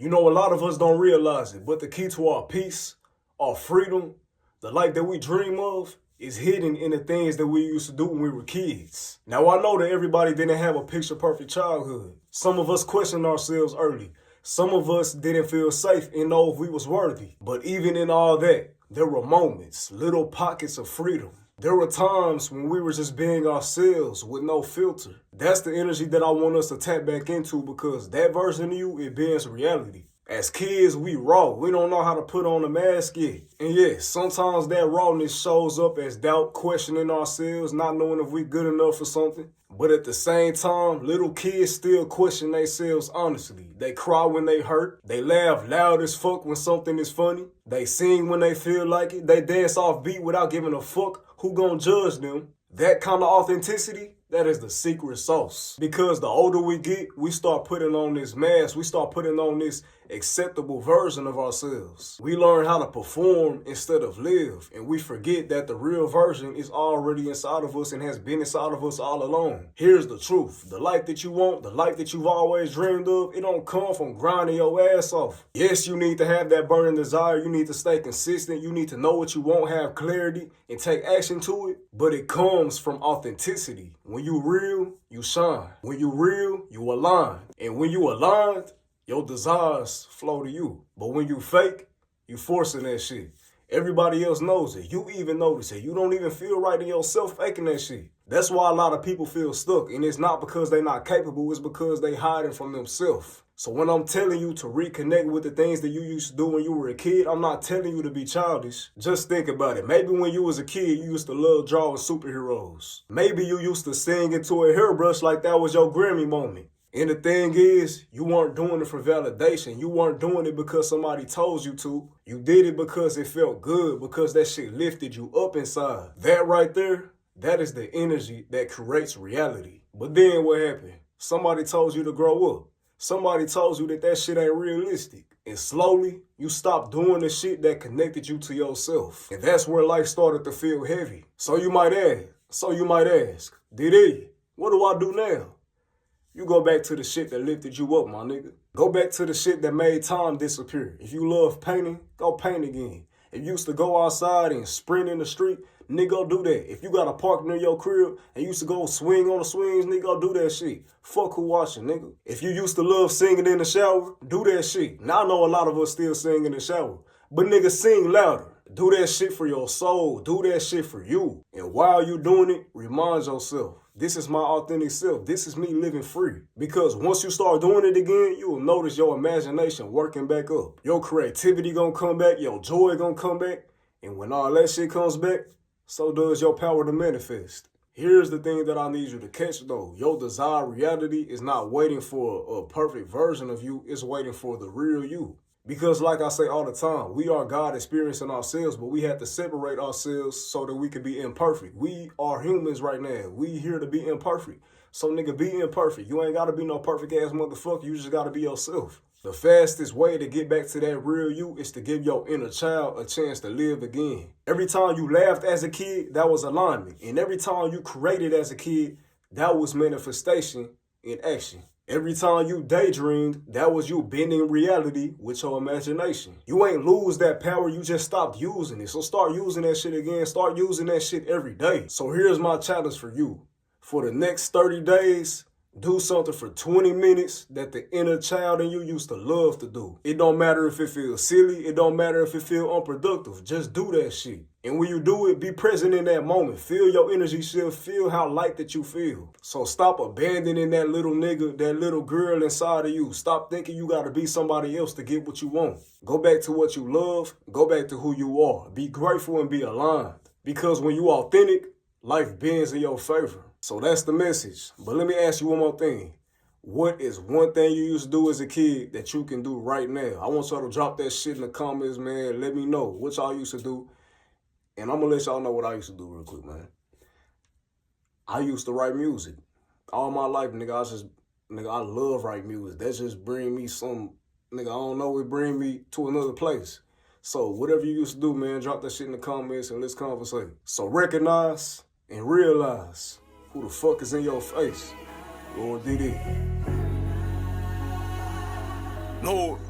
You know, a lot of us don't realize it, but the key to our peace, our freedom, the life that we dream of, is hidden in the things that we used to do when we were kids. Now, I know that everybody didn't have a picture-perfect childhood. Some of us questioned ourselves early. Some of us didn't feel safe and know if we was worthy. But even in all that, there were moments, little pockets of freedom. There were times when we were just being ourselves with no filter. That's the energy that I want us to tap back into, because that version of you, it bends reality. As kids, we raw. We don't know how to put on a mask yet. And yes, sometimes that rawness shows up as doubt, questioning ourselves, not knowing if we're good enough for something. But at the same time, little kids still question themselves honestly. They cry when they hurt. They laugh loud as fuck when something is funny. They sing when they feel like it. They dance off beat without giving a fuck who gonna judge them. That kind of authenticity, that is the secret sauce. Because the older we get, we start putting on this mask. We start putting on this acceptable version of ourselves. We learn how to perform instead of live. And we forget that the real version is already inside of us and has been inside of us all along. Here's the truth. The life that you want, the life that you've always dreamed of, it don't come from grinding your ass off. Yes, you need to have that burning desire. You need to stay consistent. You need to know what you want, have clarity, and take action to it. But it comes from authenticity. When you real, you shine. When you real, you align. And when you aligned, your desires flow to you. But when you fake, you forcing that shit. Everybody else knows it. You even notice it. You don't even feel right in yourself faking that shit. That's why a lot of people feel stuck. And it's not because they're not capable. It's because they hiding from themselves. So when I'm telling you to reconnect with the things that you used to do when you were a kid, I'm not telling you to be childish. Just think about it. Maybe when you was a kid, you used to love drawing superheroes. Maybe you used to sing into a hairbrush like that was your Grammy moment. And the thing is, you weren't doing it for validation. You weren't doing it because somebody told you to. You did it because it felt good, because that shit lifted you up inside. That right there, that is the energy that creates reality. But then what happened? Somebody told you to grow up. Somebody told you that that shit ain't realistic. And slowly, you stopped doing the shit that connected you to yourself. And that's where life started to feel heavy. So you might ask, Diddy, what do I do now? You go back to the shit that lifted you up, my nigga. Go back to the shit that made time disappear. If you love painting, go paint again. If you used to go outside and sprint in the street, nigga, go do that. If you got a park near your crib and used to go swing on the swings, nigga, go do that shit. Fuck who watching, nigga. If you used to love singing in the shower, do that shit. Now I know a lot of us still sing in the shower, but nigga, sing louder. Do that shit for your soul. Do that shit for you. And while you doing it, remind yourself, this is my authentic self. This is me living free. Because once you start doing it again, you will notice your imagination working back up. Your creativity gonna come back. Your joy gonna come back. And when all that shit comes back, so does your power to manifest. Here's the thing that I need you to catch though. Your desired reality is not waiting for a perfect version of you. It's waiting for the real you. Because like I say all the time, we are God experiencing ourselves, but we have to separate ourselves so that we can be imperfect. We are humans right now. We here to be imperfect. So nigga, be imperfect. You ain't got to be no perfect ass motherfucker. You just got to be yourself. The fastest way to get back to that real you is to give your inner child a chance to live again. Every time you laughed as a kid, that was alignment. And every time you created as a kid, that was manifestation in action. Every time you daydreamed, that was you bending reality with your imagination. You ain't lose that power, you just stopped using it. So start using that shit again. Start using that shit every day. So here's my challenge for you. For the next 30 days, do something for 20 minutes that the inner child in you used to love to do. It don't matter if it feels silly. It don't matter if it feels unproductive. Just do that shit. And when you do it, be present in that moment. Feel your energy shift. Feel how light that you feel. So stop abandoning that little nigga, that little girl inside of you. Stop thinking you got to be somebody else to get what you want. Go back to what you love. Go back to who you are. Be grateful and be aligned. Because when you authentic, life bends in your favor. So that's the message. But let me ask you one more thing. What is one thing you used to do as a kid that you can do right now? I want y'all to drop that shit in the comments, man. Let me know what y'all used to do. And I'm going to let y'all know what I used to do real quick, man. I used to write music. All my life, nigga, I love writing music. That just bring me some, nigga, I don't know, it bring me to another place. So whatever you used to do, man, drop that shit in the comments and let's conversate. So recognize and realize who the fuck is in your face. Lord Diddy. Lord.